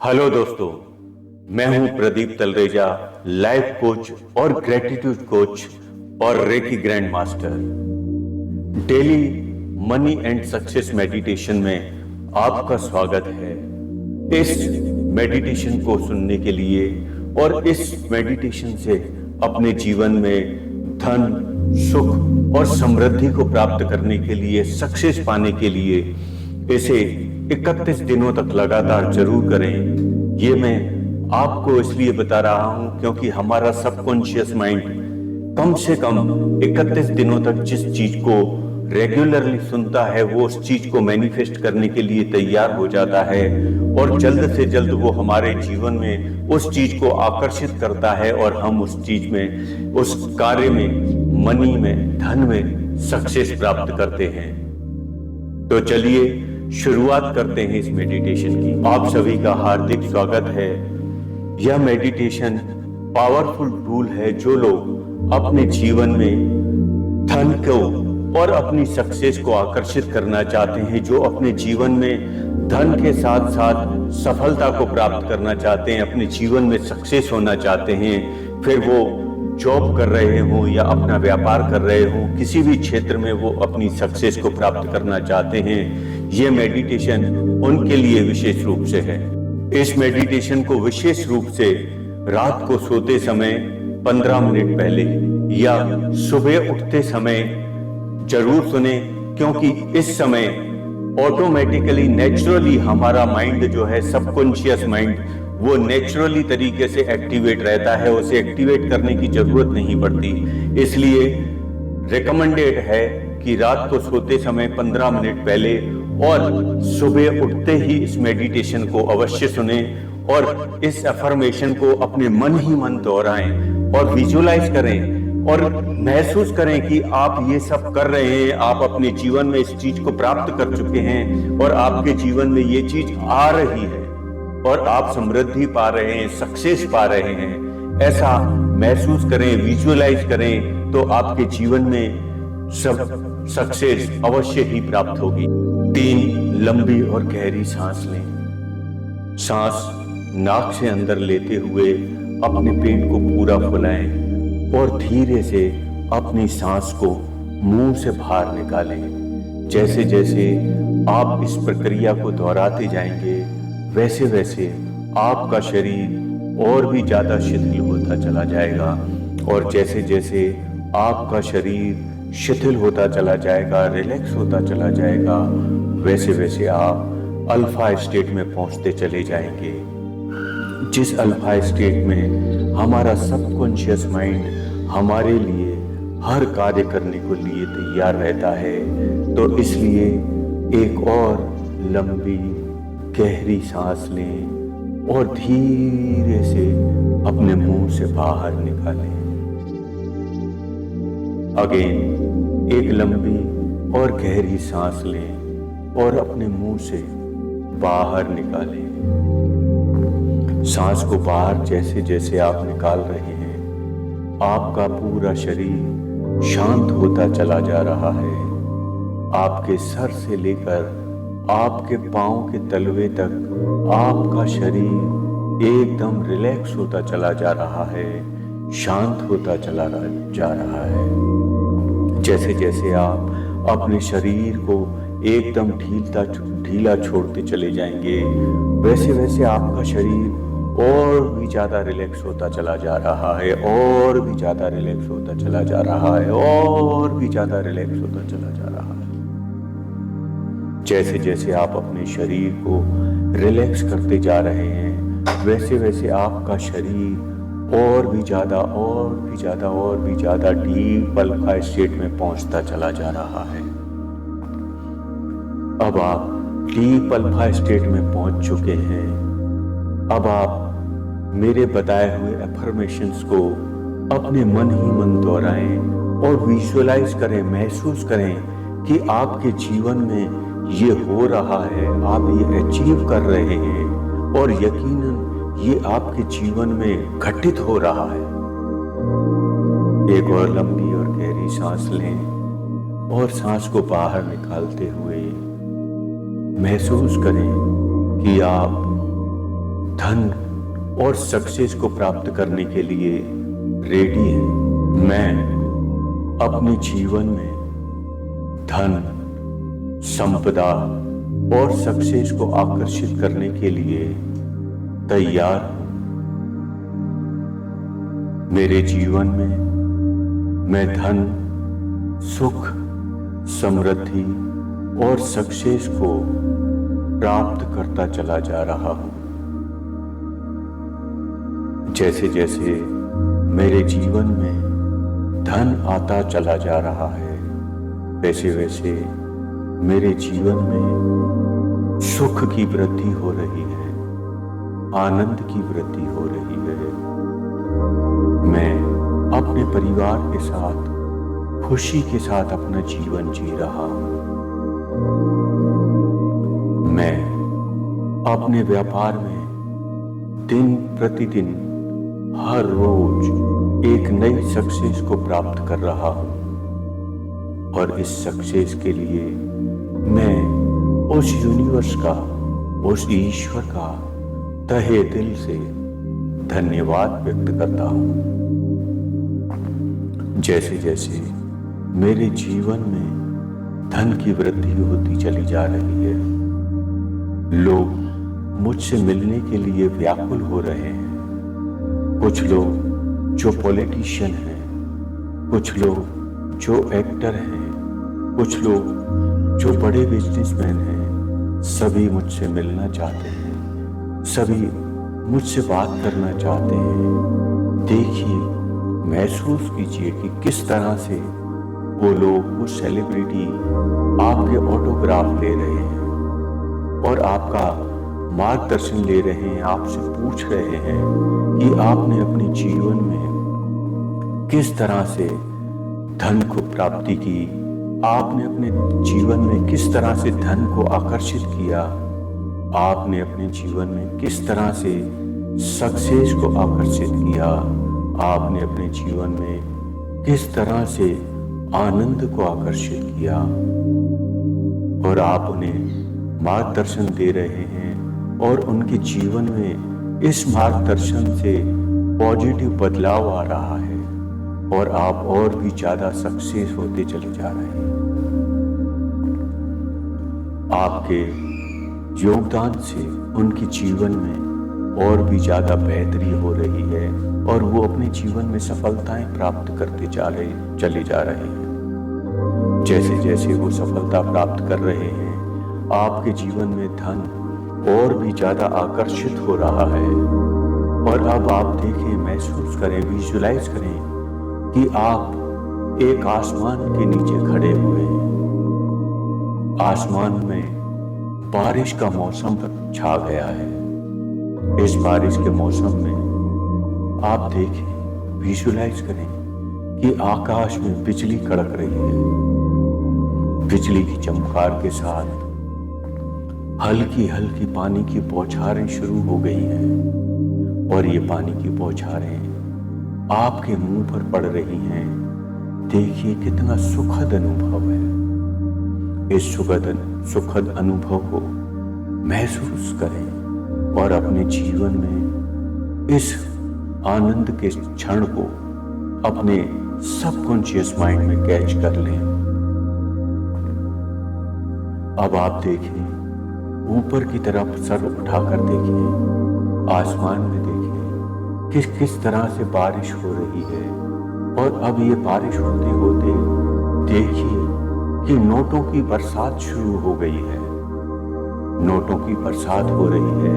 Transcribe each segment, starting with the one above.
Hello दोस्तों, मैं हूं प्रदीप तलरेजा, लाइफ कोच और ग्रेटिट्यूड कोच और reiki grand master. Daily money and success meditation में आपका स्वागत है। इस मेडिटेशन को सुनने के लिए और इस मेडिटेशन से अपने जीवन में धन, सुख और समृद्धि को प्राप्त करने के लिए, सक्सेस पाने के लिए इसे 31 दिनों तक लगातार जरूर करें। ये मैं आपको इसलिए बता रहा हूं क्योंकि हमारा सबकॉन्शियस माइंड कम से कम 31 दिनों तक जिस चीज को रेगुलरली सुनता है वो उस चीज को मैनिफेस्ट करने के लिए तैयार हो जाता है और जल्द से जल्द वो हमारे जीवन में उस चीज को आकर्षित करता है और हम उस चीज में, उस कार्य में, मनी में, धन में सक्सेस प्राप्त करते हैं। तो चलिए शुरुआत करते हैं इस मेडिटेशन की। आप सभी का हार्दिक स्वागत है। यह मेडिटेशन पावरफुल टूल है। जो लोग अपने जीवन में धन को और अपनी सक्सेस को आकर्षित करना चाहते हैं, जो अपने जीवन में धन के साथ साथ सफलता को प्राप्त करना चाहते हैं, अपने जीवन में सक्सेस होना चाहते हैं, फिर वो जॉब कर रहे हों या अपना व्यापार कर रहे हों, किसी भी क्षेत्र में वो अपनी सक्सेस को प्राप्त करना चाहते हैं, ये मेडिटेशन उनके लिए विशेष रूप से है। इस मेडिटेशन को विशेष रूप से रात को सोते समय 15 मिनट पहले या सुबह उठते समय जरूर सुने, क्योंकि इस समय ऑटोमेटिकली, नेचुरली हमारा माइंड जो है, सबकॉन्शियस माइंड, वो नेचुरली तरीके से एक्टिवेट रहता है। उसे एक्टिवेट करने की जरूरत नहीं पड़ती। इसलिए रिकमेंडेड है कि रात को सोते समय 15 मिनट पहले और सुबह उठते ही इस मेडिटेशन को अवश्य सुने और इस अफर्मेशन को अपने मन ही मन दोहराएं और विजुलाइज करें और महसूस करें कि आप ये सब कर रहे हैं, आप अपने जीवन में इस चीज को प्राप्त कर चुके हैं और आपके जीवन में ये चीज आ रही है और आप समृद्धि पा रहे हैं, सक्सेस पा रहे हैं। ऐसा महसूस करें, विजुअलाइज करें, तो आपके जीवन में सब सक्सेस अवश्य ही प्राप्त होगी। 3 लंबी और गहरी सांस लें। सांस नाक से अंदर लेते हुए अपने पेट को पूरा फुलाएं और धीरे से अपनी सांस को मुंह से बाहर निकालें। जैसे जैसे आप इस प्रक्रिया को दोहराते जाएंगे, वैसे वैसे आपका शरीर और भी ज्यादा शिथिल होता चला जाएगा और जैसे जैसे आपका शरीर शिथिल होता चला जाएगा, रिलैक्स होता चला जाएगा, वैसे वैसे आप अल्फा स्टेट में पहुंचते चले जाएंगे। जिस अल्फा स्टेट में हमारा सबकॉन्शियस माइंड हमारे लिए हर कार्य करने को लिए तैयार रहता है। तो इसलिए एक और लंबी गहरी सांस लें और धीरे से अपने मुंह से बाहर निकालें। अगेन एक लंबी और गहरी सांस लें और अपने मुंह से बाहर निकालें। सांस को बाहर जैसे जैसे आप निकाल रहे हैं, आपका पूरा शरीर शांत होता चला जा रहा है। आपके सर से लेकर आपके पांव के तलवे तक आपका शरीर एकदम रिलैक्स होता चला जा रहा है, शांत होता चला जा रहा है। जैसे जैसे आप अपने शरीर को एकदम ढीला छोड़ते चले जाएंगे, वैसे वैसे आपका शरीर और भी ज्यादा रिलैक्स होता चला जा रहा है, और भी ज्यादा रिलैक्स होता चला जा रहा है, और भी ज्यादा रिलैक्स होता चला जा रहा है। जैसे जैसे आप अपने शरीर को रिलैक्स करते जा रहे हैं, वैसे वैसे आपका शरीर और भी ज्यादा और भी ज्यादा और भी ज्यादा डीप अल्फा स्टेट में पहुंचता चला जा रहा है। अब आप डीप अल्फा स्टेट में पहुंच चुके हैं। अब आप मेरे बताए हुए अफर्मेशंस को अपने मन ही मन दोहराएं और विजुअलाइज करें, महसूस करें कि आपके जीवन में ये हो रहा है, आप ये अचीव कर रहे हैं और यकीनन ये आपके जीवन में घटित हो रहा है। एक और लंबी और गहरी सांस लें और सांस को बाहर निकालते हुए महसूस करें कि आप धन और सक्सेस को प्राप्त करने के लिए रेडी है। मैं अपने जीवन में धन, संपदा और सक्सेस को आकर्षित करने के लिए तैयार हूं। मेरे जीवन में मैं धन, सुख, समृद्धि और सक्सेस को प्राप्त करता चला जा रहा हूं। जैसे जैसे मेरे जीवन में धन आता चला जा रहा है, वैसे वैसे मेरे जीवन में सुख की वृद्धि हो रही है, आनंद की वृद्धि हो रही है। मैं अपने परिवार के साथ खुशी के साथ अपना जीवन जी रहा हूं। मैं अपने व्यापार में दिन प्रतिदिन हर रोज एक नई सक्सेस को प्राप्त कर रहा हूं और इस सक्सेस के लिए मैं उस यूनिवर्स का, उस ईश्वर का तहे दिल से धन्यवाद व्यक्त करता हूं। जैसे जैसे मेरे जीवन में धन की वृद्धि होती चली जा रही है, लोग मुझसे मिलने के लिए व्याकुल हो रहे हैं। कुछ लोग जो पॉलिटिशियन हैं, कुछ लोग जो एक्टर हैं, कुछ लोग जो बड़े बिजनेसमैन हैं, सभी मुझसे मिलना चाहते हैं, सभी मुझसे बात करना चाहते हैं। देखिए, महसूस कीजिए कि किस तरह से वो लोग, वो सेलिब्रिटी आपके ऑटोग्राफ ले रहे हैं और आपका मार्गदर्शन ले रहे हैं, आपसे पूछ रहे हैं कि आपने अपने जीवन में किस तरह से धन को प्राप्ति की, आपने अपने जीवन में किस तरह से धन को आकर्षित किया, आपने अपने जीवन में किस तरह से सक्सेस को आकर्षित किया, आपने अपने जीवन में किस तरह से आनंद को आकर्षित किया, और आप उन्हें मार्गदर्शन दे रहे हैं और उनके जीवन में इस मार्गदर्शन से पॉजिटिव बदलाव आ रहा है और आप और भी ज्यादा सक्सेस होते चले जा रहे हैं। आपके योगदान से उनके जीवन में और भी ज्यादा बेहतरी हो रही है और वो अपने जीवन में सफलताएं प्राप्त करते चले जा रहे हैं। जैसे जैसे वो सफलता प्राप्त कर रहे हैं, आपके जीवन में धन और भी ज्यादा आकर्षित हो रहा है। और अब आप देखें, महसूस करें, विजुलाइज करें कि आप एक आसमान के नीचे खड़े हुए हैं। आसमान में बारिश का मौसम छा गया है। इस बारिश के मौसम में आप देखें, विजुलाइज करें कि आकाश में बिजली कड़क रही है। बिजली की चमकार के साथ हल्की हल्की पानी की बौछारें शुरू हो गई हैं और ये पानी की बौछारें आपके मुंह पर पड़ रही हैं। देखिए कितना सुखद अनुभव है। इस सुखद अनुभव को महसूस करें और अपने जीवन में इस आनंद के क्षण को अपने सबकॉन्शियस माइंड में कैच कर लें। अब आप देखिए, ऊपर की तरफ सर उठाकर देखिए, आसमान में देखिए किस तरह से बारिश हो रही है। और अब ये बारिश होते होते देखिए कि नोटों की बरसात शुरू हो गई है। नोटों की बरसात हो रही है।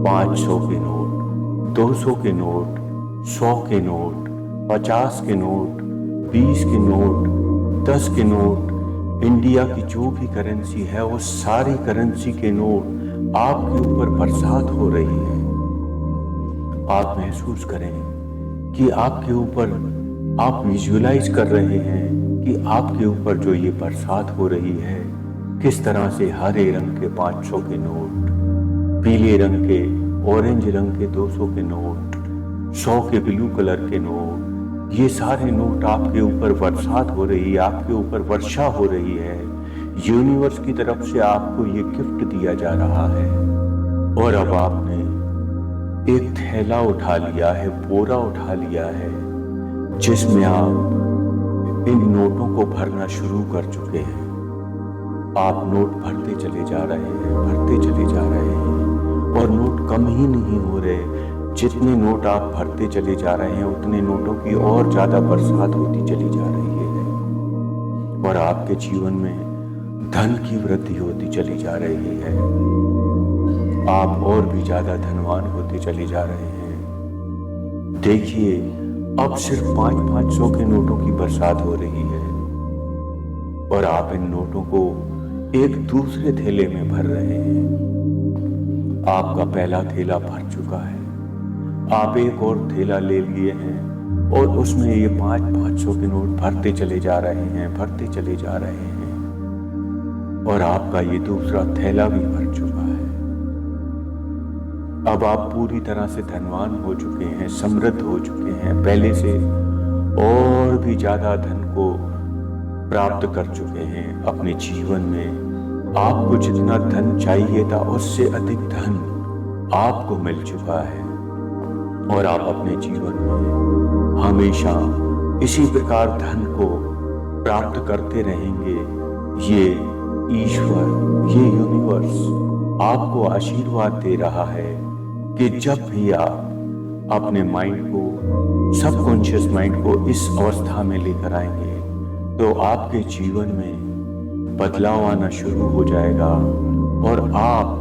500 के नोट, 200 के नोट, 100 के नोट, 50 के नोट, 20 के नोट, 10 के नोट, इंडिया की जो भी करेंसी है वो सारी करेंसी के नोट आपके ऊपर बरसात हो रही है। आप महसूस करें कि आपके ऊपर, आप विजुअलाइज कर रहे हैं कि आपके ऊपर जो ये बरसात हो रही है, किस तरह से हरे रंग के 500 के नोट, पीले रंग के, ऑरेंज रंग के 200 के नोट, 100 के ब्लू कलर के नोट, ये सारे नोट आपके ऊपर बरसात हो रही है, आपके ऊपर वर्षा हो रही है। यूनिवर्स की तरफ से आपको ये गिफ्ट दिया जा रहा है। और अब आपने एक थैला उठा लिया है, बोरा उठा लिया है, जिसमें आप इन नोटों को भरना शुरू कर चुके हैं। आप नोट भरते चले जा रहे हैं, भरते चले जा रहे हैं, और नोट कम ही नहीं हो रहे। जितने नोट आप भरते चले जा रहे हैं, उतने नोटों की और ज्यादा बरसात होती चली जा रही है, और आपके जीवन में धन की वृद्धि होती चली जा रही है। आप और भी ज्यादा धनवान होते चले जा रहे हैं। देखिए, अब सिर्फ 500-500 के नोटों की बरसात हो रही है, और आप इन नोटों को एक दूसरे थैले में भर रहे हैं। आपका पहला थैला भर चुका है। आप एक और थैला ले लिए हैं, और उसमें ये 500 के नोट भरते चले जा रहे हैं, भरते चले जा रहे हैं, और आपका ये दूसरा थैला भी भर चुका है। अब आप पूरी तरह से धनवान हो चुके हैं, समृद्ध हो चुके हैं, पहले से और भी ज्यादा धन को प्राप्त कर चुके हैं अपने जीवन में। आपको जितना धन चाहिए था, उससे अधिक धन आपको मिल चुका है, और आप अपने जीवन में हमेशा इसी प्रकार धन को प्राप्त करते रहेंगे। ये ईश्वर, ये यूनिवर्स आपको आशीर्वाद दे रहा है कि जब भी आप अपने माइंड को, सबकॉन्शियस माइंड को इस अवस्था में लेकर आएंगे, तो आपके जीवन में बदलाव आना शुरू हो जाएगा, और आप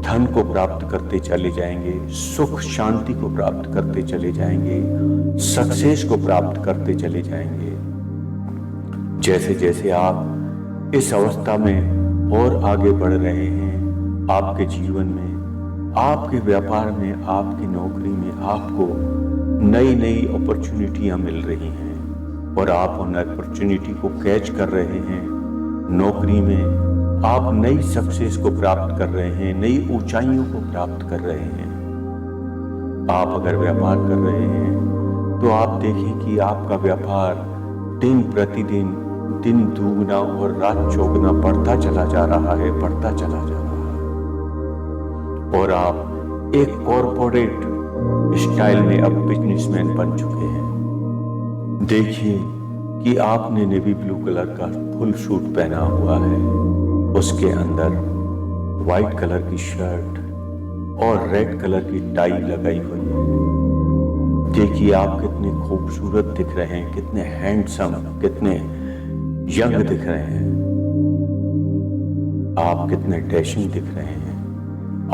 धन को प्राप्त करते चले जाएंगे, सुख शांति को प्राप्त करते चले जाएंगे, सक्सेस को प्राप्त करते चले जाएंगे। जैसे जैसे आप इस अवस्था में और आगे बढ़ रहे हैं, आपके जीवन में, आपके व्यापार में, आपकी नौकरी में आपको नई नई अपॉर्चुनिटियां मिल रही हैं, और आप उन अपॉर्चुनिटी को कैच कर रहे हैं। नौकरी में आप नई सक्सेस को प्राप्त कर रहे हैं, नई ऊंचाइयों को प्राप्त कर रहे हैं। आप अगर व्यापार कर रहे हैं, तो आप देखें कि आपका व्यापार दिन प्रतिदिन, दिन दुगना और रात चौगुना बढ़ता चला जा रहा है, बढ़ता चला जा रहा है, और आप एक कॉर्पोरेट स्टाइल में अब बिजनेसमैन बन चुके हैं। देखिए कि आपने नेवी ब्लू कलर का फुल सूट पहना हुआ है, उसके अंदर व्हाइट कलर की शर्ट और रेड कलर की टाई लगाई हुई है। देखिए आप कितने खूबसूरत दिख रहे हैं, कितने हैंडसम, कितने यंग दिख रहे हैं, आप कितने डैशिंग दिख रहे हैं,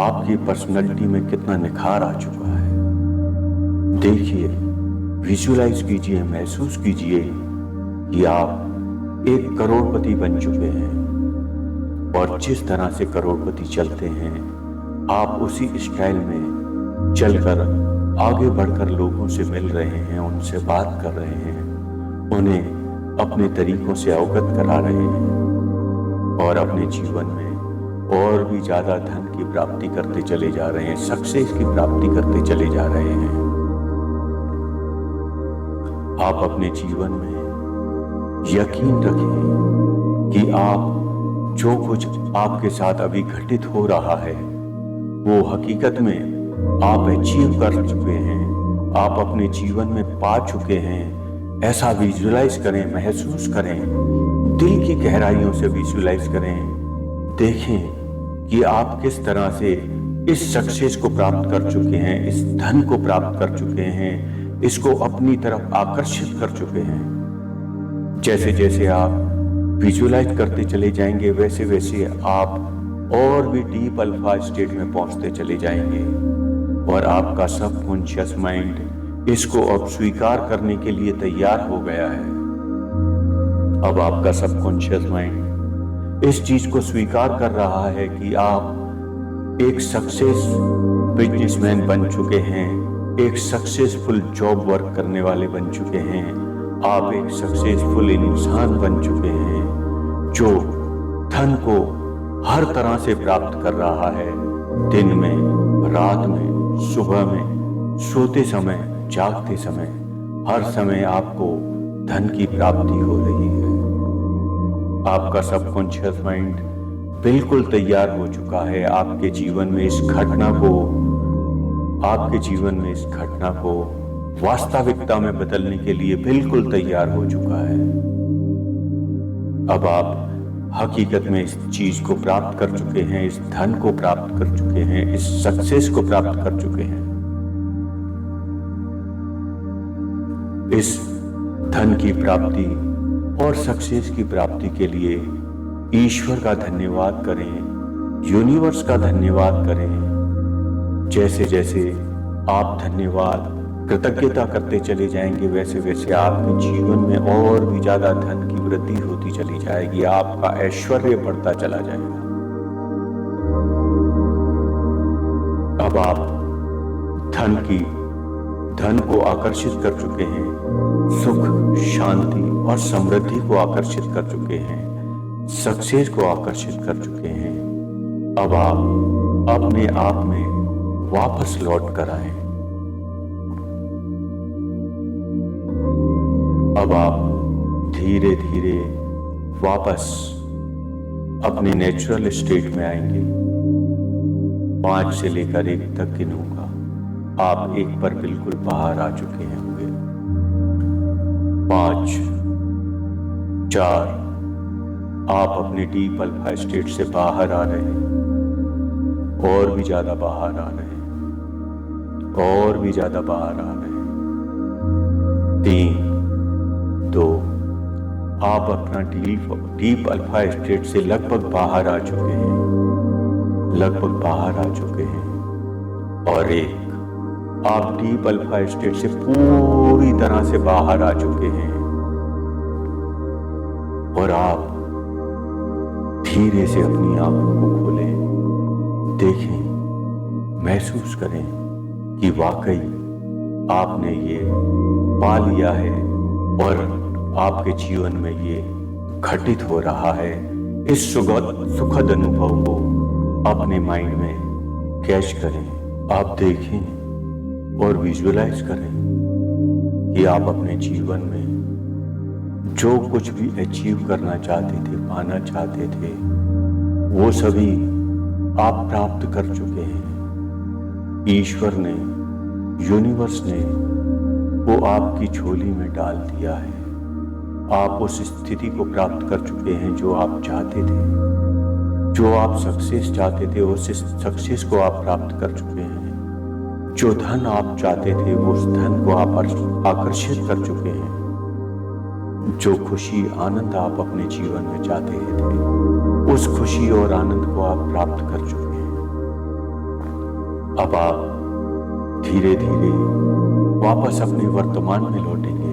आपकी पर्सनैलिटी में कितना निखार आ चुका है। देखिए, विजुअलाइज कीजिए, महसूस कीजिए कि आप एक करोड़पति बन चुके हैं, और जिस तरह से करोड़पति चलते हैं, आप उसी स्टाइल में चलकर आगे बढ़कर लोगों से मिल रहे हैं, उनसे बात कर रहे हैं, उन्हें अपने तरीकों से अवगत करा रहे हैं, और अपने जीवन में और भी ज्यादा धन की प्राप्ति करते चले जा रहे हैं, सक्सेस की प्राप्ति करते चले जा रहे हैं। आप अपने जीवन में यकीन रखें कि आप जो कुछ आपके साथ अभी घटित हो रहा है, वो हकीकत में आप अचीव कर चुके हैं, आप अपने जीवन में पा चुके हैं। ऐसा विजुअलाइज करें, महसूस करें, दिल की गहराइयों से विजुअलाइज करें। देखें कि आप किस तरह से इस सक्सेस को प्राप्त कर चुके हैं, इस धन को प्राप्त कर चुके हैं, इसको अपनी तरफ आकर्षित कर चुके हैं। जैसे जैसे आप विजुअलाइज करते चले जाएंगे, वैसे वैसे आप और भी डीप अल्फा स्टेट में पहुंचते चले जाएंगे, और आपका सबकॉन्शियस माइंड इसको अब स्वीकार करने के लिए तैयार हो गया है। अब आपका सबकॉन्शियस माइंड इस चीज को स्वीकार कर रहा है कि आप एक सक्सेस बिजनेसमैन बन चुके हैं, एक सक्सेसफुल जॉब वर्क करने वाले बन चुके हैं, आप एक सक्सेसफुल इंसान बन चुके हैं, जो धन को हर तरह से प्राप्त कर रहा है, दिन में, रात में, सुबह में, सोते समय, जागते समय, हर समय आपको धन की प्राप्ति हो रही है। आपका सबकॉन्शियस माइंड बिल्कुल तैयार हो चुका है आपके जीवन में इस घटना को आपके जीवन में इस घटना को वास्तविकता में बदलने के लिए बिल्कुल तैयार हो चुका है। अब आप हकीकत में इस चीज को प्राप्त कर चुके हैं, इस धन को प्राप्त कर चुके हैं, इस सक्सेस को प्राप्त कर चुके हैं। इस धन की प्राप्ति और सक्सेस की प्राप्ति के लिए ईश्वर का धन्यवाद करें, यूनिवर्स का धन्यवाद करें। जैसे जैसे आप धन्यवाद, कृतज्ञता करते चले जाएंगे, वैसे वैसे आपके जीवन में और भी ज्यादा धन की वृद्धि होती चली जाएगी, आपका ऐश्वर्य बढ़ता चला जाएगा। अब आप धन को आकर्षित कर चुके हैं, सुख, शांति और समृद्धि को आकर्षित कर चुके हैं, सक्सेस को आकर्षित कर चुके हैं। अब आप अपने आप में वापस लौट कर आए। अब आप धीरे धीरे वापस अपने नेचुरल स्टेट में आएंगे। 5 से लेकर 1 तक गिनूंगा, आप 1 पर बिल्कुल बाहर आ चुके होंगे। 5, 4, आप अपने डीप अल्फा स्टेट से बाहर आ रहे हैं, और भी ज्यादा बाहर आ रहे हैं, और भी ज्यादा बाहर आ रहे हैं। 3, 2, आप अपना डीप अल्फा स्टेट से लगभग बाहर आ चुके हैं, लगभग बाहर आ चुके हैं। और 1, आप डीप अल्फा स्टेट से पूरी तरह से बाहर आ चुके हैं। और आप धीरे से अपनी आंखों को खोलें, देखें, महसूस करें कि वाकई आपने ये पा लिया है और आपके जीवन में ये घटित हो रहा है। इस सुखद अनुभव को अपने माइंड में कैच करें, आप देखें और विजुअलाइज करें कि आप अपने जीवन में जो कुछ भी अचीव करना चाहते थे, पाना चाहते थे, वो सभी आप प्राप्त कर चुके हैं। ईश्वर ने, यूनिवर्स ने वो आपकी झोली में डाल दिया है। आप उस स्थिति को प्राप्त कर चुके हैं जो आप चाहते थे, जो आप सक्सेस चाहते थे, उस सक्सेस को आप प्राप्त कर चुके हैं। जो धन आप चाहते थे, उस धन को आप आकर्षित कर चुके हैं। जो खुशी, आनंद आप अपने जीवन में चाहते थे, उस खुशी और आनंद को आप प्राप्त कर चुके हैं। अब आप धीरे धीरे वापस अपने वर्तमान में लौटेंगे।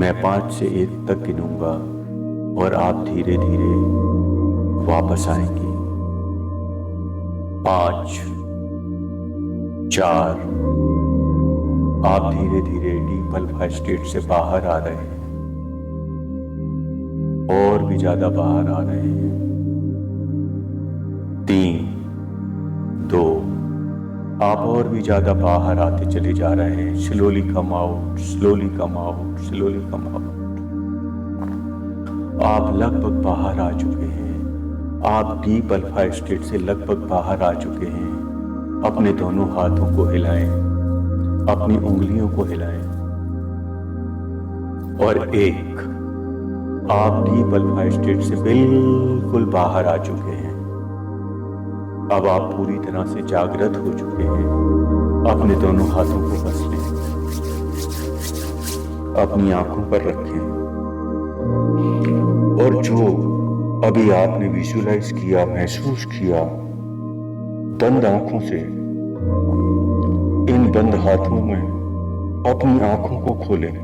मैं 5 से 1 तक गिनूंगा और आप धीरे धीरे वापस आएंगे। 5, 4, आप धीरे धीरे डीप अल्फा स्टेट से बाहर आ रहे हैं, और भी ज्यादा बाहर आ रहे हैं। 3, 2, आप और भी ज्यादा बाहर आते चले जा रहे हैं। Slowly come out, slowly come out, slowly come out. आप लगभग बाहर आ चुके हैं। आप डीप अल्फा स्टेट से लगभग बाहर आ चुके हैं। अपने दोनों हाथों को हिलाएं, अपनी उंगलियों को हिलाएं। और 1, आप डीप अल्फा स्टेट से बिल्कुल बाहर आ चुके हैं। अब आप पूरी तरह से जागृत हो चुके हैं। अपने दोनों हाथों को कस लें, अपनी आंखों पर रखें, और जो अभी आपने विजुअलाइज किया, महसूस किया, बंद आंखों से, इन बंद हाथों में अपनी आंखों को खोलें,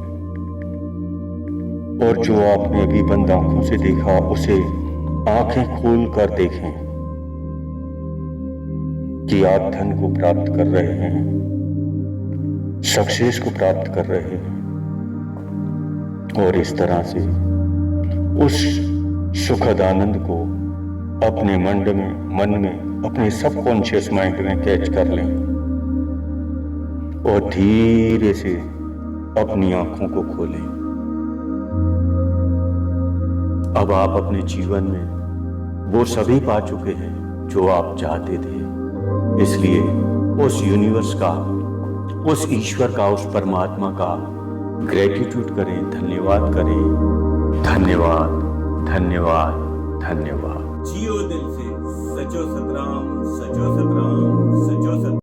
और जो आपने अभी बंद आंखों से देखा, उसे आंखें खोल कर देखें कि आप धन को प्राप्त कर रहे हैं, सक्सेस को प्राप्त कर रहे हैं। और इस तरह से उस सुखद आनंद को अपने मन में, अपने सबकॉन्शियस माइंड में कैच कर लें, और धीरे से अपनी आंखों को खोलें। अब आप अपने जीवन में वो सभी पा चुके हैं जो आप चाहते थे। इसलिए उस यूनिवर्स का, उस ईश्वर का, उस परमात्मा का ग्रेटिट्यूड करें, धन्यवाद करें। धन्यवाद, धन्यवाद, धन्यवाद। जियो दिल।